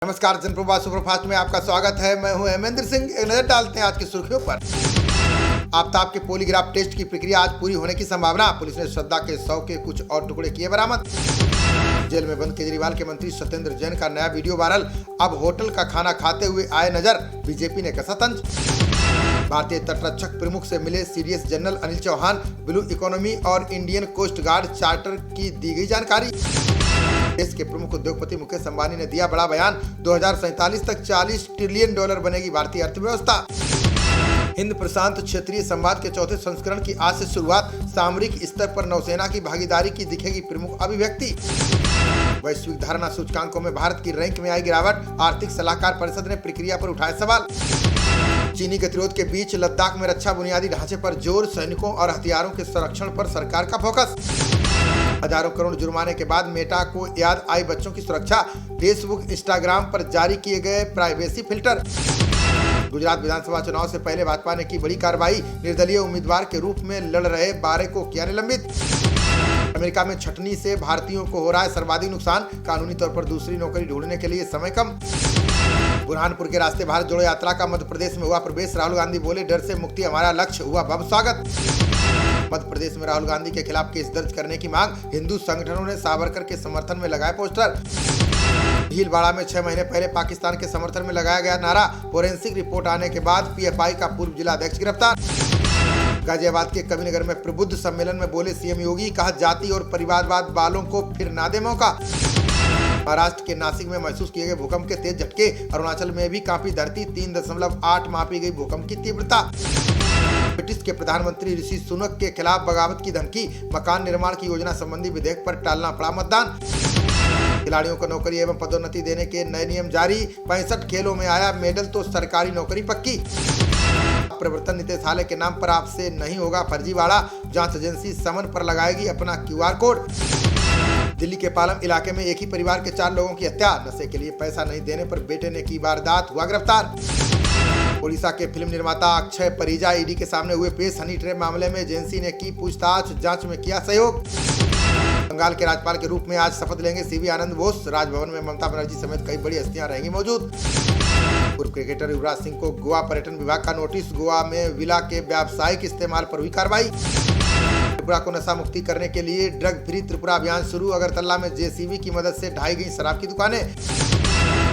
नमस्कार, जनप्रवाद सुपरफास्ट में आपका स्वागत है। मैं हूं हेमेंद्र सिंह। एक नजर डालते हैं आज की सुर्खियों पर। आफताब के पॉलीग्राफ टेस्ट की प्रक्रिया आज पूरी होने की संभावना। पुलिस ने श्रद्धा के 100 के कुछ और टुकड़े किए बरामद। जेल में बंद केजरीवाल के मंत्री सत्येंद्र जैन का नया वीडियो वायरल। अब होटल का खाना खाते हुए आए नजर, बीजेपी ने कसा तंज। भारतीय तटरक्षक प्रमुख से मिले CDS general Anil Chauhan. Blue economy और इंडियन कोस्ट गार्ड चार्टर की दी गई जानकारी। देश के प्रमुख उद्योगपति मुकेश अंबानी ने दिया बड़ा बयान। 2047 तक $40 ट्रिलियन बनेगी भारतीय अर्थव्यवस्था। हिंद प्रशांत क्षेत्रीय संवाद के चौथे संस्करण की आज से शुरुआत। सामरिक स्तर पर नौसेना की भागीदारी की दिखेगी प्रमुख अभिव्यक्ति। वैश्विक धारणा सूचकांकों में भारत की रैंक में आई गिरावट। आर्थिक सलाहकार परिषद ने प्रक्रिया पर उठाए सवाल। चीनी गतिरोध के बीच लद्दाख में रक्षा बुनियादी ढांचे पर जोर। सैनिकों और हथियारों के संरक्षण पर सरकार का फोकस। हजारों करोड़ जुर्माने के बाद मेटा को याद आई बच्चों की सुरक्षा। फेसबुक इंस्टाग्राम पर जारी किए गए प्राइवेसी फिल्टर। गुजरात विधानसभा चुनाव से पहले भाजपा ने की बड़ी कार्रवाई। निर्दलीय उम्मीदवार के रूप में लड़ रहे बारे को किया निलंबित। अमेरिका में छटनी से भारतीयों को हो रहा है सर्वाधिक नुकसान। कानूनी तौर पर दूसरी नौकरी ढूंढने के लिए समय कम। बुरहानपुर के रास्ते भारत जोड़ो यात्रा का मध्य प्रदेश में हुआ प्रवेश। राहुल गांधी बोले, डर से मुक्ति हमारा लक्ष्य, हुआ भव्य स्वागत। मध्य प्रदेश में राहुल गांधी के खिलाफ केस दर्ज करने की मांग। हिंदू संगठनों ने सावरकर के समर्थन में लगाए पोस्टर। भीलवाड़ा में 6 महीने पहले पाकिस्तान के समर्थन में लगाया गया नारा। फोरेंसिक रिपोर्ट आने के बाद पीएफआई का पूर्व जिला अध्यक्ष गिरफ्तार। गाजियाबाद के कविनगर में प्रबुद्ध सम्मेलन में बोले सीएम योगी, कहा जाति और परिवारवाद वालों को फिर ना दे मौका। महाराष्ट्र के नासिक में महसूस किए गए भूकंप के तेज झटके। अरुणाचल में भी कांपी धरती। 3.8 मापी गई भूकंप की तीव्रता। ब्रिटिश के प्रधानमंत्री ऋषि सुनक के खिलाफ बगावत की धमकी। मकान निर्माण की योजना संबंधी विधेयक पर टालना पड़ा मतदान। खिलाड़ियों को नौकरी एवं पदोन्नति देने के नए नियम जारी। 65 खेलों में आया मेडल तो सरकारी नौकरी पक्की। प्रवर्तन निदेशालय के नाम पर आपसे नहीं होगा फर्जीवाड़ा। जांच एजेंसी समन पर लगाएगी अपना QR कोड। दिल्ली के पालम इलाके में एक ही परिवार के 4 लोगों की हत्या। नशे के लिए पैसा नहीं देने पर बेटे ने की वारदात, हुआ गिरफ्तार। ओडिशा के फिल्म निर्माता अक्षय परिजा ईडी के सामने हुए पेश। हनी ट्रैप मामले में एजेंसी ने की पूछताछ, जांच में किया सहयोग। बंगाल के राज्यपाल के रूप में आज शपथ लेंगे सीवी आनंद बोस। राजभवन में ममता बनर्जी समेत कई बड़ी हस्तियां रहेंगी मौजूद। पूर्व क्रिकेटर युवराज सिंह को गोवा पर्यटन विभाग का नोटिस। गोवा में विला के व्यावसायिक इस्तेमाल पर हुई कार्रवाई। त्रिपुरा को नशा मुक्ति करने के लिए ड्रग फ्री त्रिपुरा अभियान शुरू। अगरतला में जेसीबी की मदद से ढाई गई शराब की दुकानें।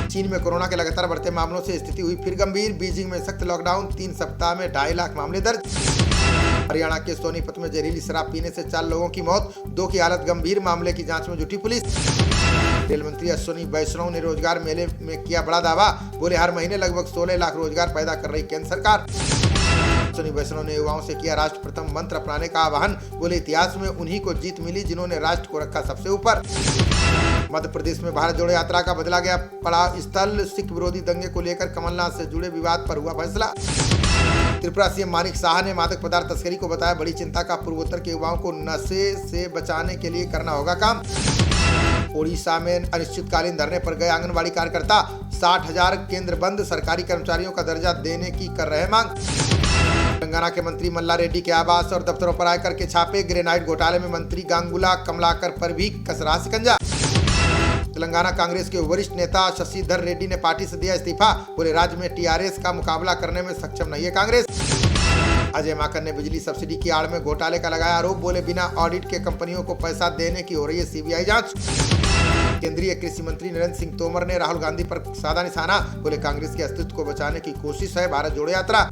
चीन में कोरोना के लगातार बढ़ते मामलों से स्थिति हुई फिर गंभीर। बीजिंग में सख्त लॉकडाउन। 3 सप्ताह में 2.5 लाख मामले दर्ज। हरियाणा के सोनीपत में जहरीली शराब पीने से 4 लोगों की मौत, 2 की हालत गंभीर। मामले की जांच में जुटी पुलिस। रेल मंत्री अश्विनी वैष्णव ने रोजगार मेले में किया बड़ा दावा। बोले, हर महीने लगभग 16 लाख रोजगार पैदा कर रही केंद्र सरकार। अश्विनी वैष्णव ने युवाओं से किया राष्ट्र प्रथम मंत्र अपनाने का आह्वान। बोले, इतिहास में उन्हीं को जीत मिली जिन्होंने राष्ट्र को रखा सबसे ऊपर। मध्य प्रदेश में भारत जोड़ो यात्रा का बदला गया पड़ाव स्थल। सिख विरोधी दंगे को लेकर कमलनाथ से जुड़े विवाद पर हुआ फैसला। त्रिपुरा सीएम मानिक साहा ने मादक पदार्थ तस्करी को बताया बड़ी चिंता का। पूर्वोत्तर के युवाओं को नशे से बचाने के लिए करना होगा काम। ओडिशा में अनिश्चितकालीन धरने पर गए आंगनबाड़ी कार्यकर्ता। 60,000 केंद्र बंद। सरकारी कर्मचारियों का दर्जा देने की कर रहे मांग। तेलंगाना के मंत्री मल्ला रेड्डी के आवास और दफ्तरों पर आयकर के छापे। ग्रेनाइट घोटाले में मंत्री गांगुला कमलाकर पर भी कस रहा शिकंजा। तेलंगाना कांग्रेस के वरिष्ठ नेता शशिधर रेड्डी ने पार्टी से दिया इस्तीफा। बोले, राज्य में टीआरएस का मुकाबला करने में सक्षम नहीं है कांग्रेस। अजय माकन ने बिजली सब्सिडी की आड़ में घोटाले का लगाया आरोप। बोले, बिना ऑडिट के कंपनियों को पैसा देने की हो रही है सीबीआई जांच। केंद्रीय कृषि मंत्री नरेंद्र सिंह तोमर ने राहुल गांधी पर साधा निशाना। बोले, कांग्रेस के अस्तित्व को बचाने की कोशिश है भारत जोड़ो यात्रा।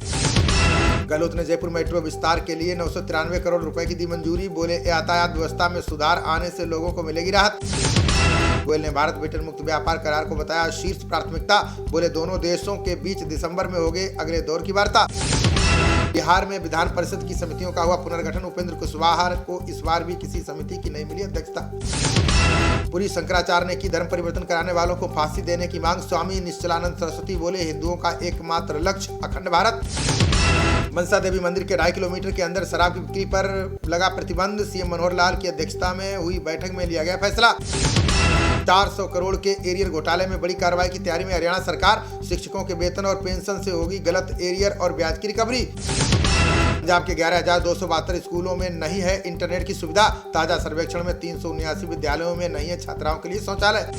गहलोत ने जयपुर मेट्रो विस्तार के लिए 993 करोड़ रुपए की दी मंजूरी। बोले, यातायात व्यवस्था में सुधार आने से लोगों को मिलेगी राहत। गोयल ने भारत ब्रिटेन मुक्त व्यापार करार को बताया शीर्ष प्राथमिकता। बोले, दोनों देशों के बीच दिसंबर में होगी अगले दौर की वार्ता। बिहार में विधान परिषद की समितियों का हुआ पुनर्गठन। उपेंद्र कुशवाहा को इस बार भी किसी समिति की नहीं मिली अध्यक्षता। पुरी शंकराचार्य ने की धर्म परिवर्तन कराने वालों को फांसी देने की मांग। स्वामी निश्चलानंद सरस्वती बोले, हिंदुओं का एकमात्र लक्ष्य अखंड भारत। मनसा देवी मंदिर के 2.5 किलोमीटर के अंदर शराब की बिक्री पर लगा प्रतिबंध। सीएम मनोहर लाल की अध्यक्षता में हुई बैठक में लिया गया फैसला। 400 करोड़ के एरियर घोटाले में बड़ी कार्रवाई की तैयारी में हरियाणा सरकार। शिक्षकों के वेतन और पेंशन से होगी गलत एरियर और ब्याज की रिकवरी। पंजाब के 11,272 स्कूलों में नहीं है इंटरनेट की सुविधा। ताजा सर्वेक्षण में 379 विद्यालयों में नहीं है छात्राओं के लिए शौचालय।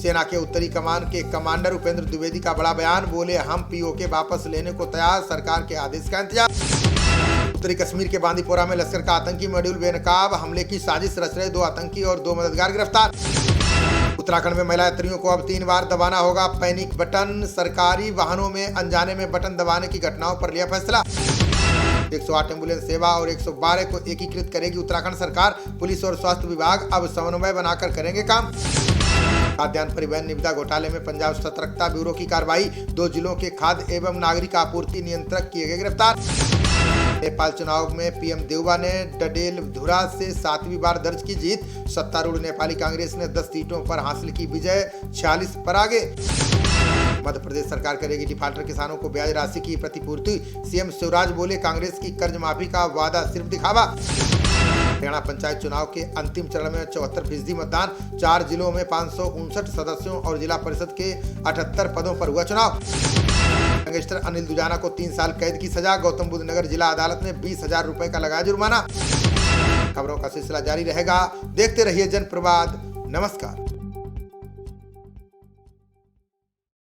सेना के उत्तरी कमान के कमांडर उपेंद्र द्विवेदी का बड़ा बयान, बोले हम पीओके वापस लेने को तैयार, सरकार के आदेश का इंतजार। उत्तरी कश्मीर के बांदीपोरा में लश्कर का आतंकी मॉड्यूल बेनकाब हमले की साजिश रच रहे 2 आतंकी और 2 मददगार गिरफ्तार। उत्तराखंड में महिला यात्रियों को अब 3 बार दबाना होगा पैनिक बटन, सरकारी वाहनों में अनजाने में बटन दबाने की घटनाओं पर लिया फैसला। 108 एम्बुलेंस सेवा और 112 को एकीकृत करेगी उत्तराखंड सरकार, पुलिस और स्वास्थ्य विभाग अब समन्वय बनाकर करेंगे काम। खाद्यान्न परिवहन निविदा घोटाले में पंजाब सतर्कता ब्यूरो की कार्रवाई, 2 जिलों के खाद्य एवं नागरिक आपूर्ति नियंत्रक किए गए गिरफ्तार। नेपाल चुनाव में पीएम देउबा ने डडेलधुरा से 7वीं बार दर्ज की जीत, सत्तारूढ़ नेपाली कांग्रेस ने 10 सीटों पर हासिल की विजय, 46 पर आगे। मध्य प्रदेश सरकार करेगी डिफाल्टर किसानों को ब्याज राशि की प्रतिपूर्ति, सीएम शिवराज बोले कांग्रेस की कर्ज माफी का वादा सिर्फ दिखावा। हरियाणा पंचायत चुनाव के अंतिम चरण में 74% मतदान, 4 जिलों में 559 सदस्यों और जिला परिषद के 78 पदों पर हुआ चुनाव। गैंगस्टर अनिल दुजाना को 3 साल कैद की सजा, गौतम बुद्ध नगर जिला अदालत ने 20,000 रुपए का लगाया जुर्माना। खबरों का सिलसिला जारी रहेगा, देखते रहिए जनप्रवाद। नमस्कार।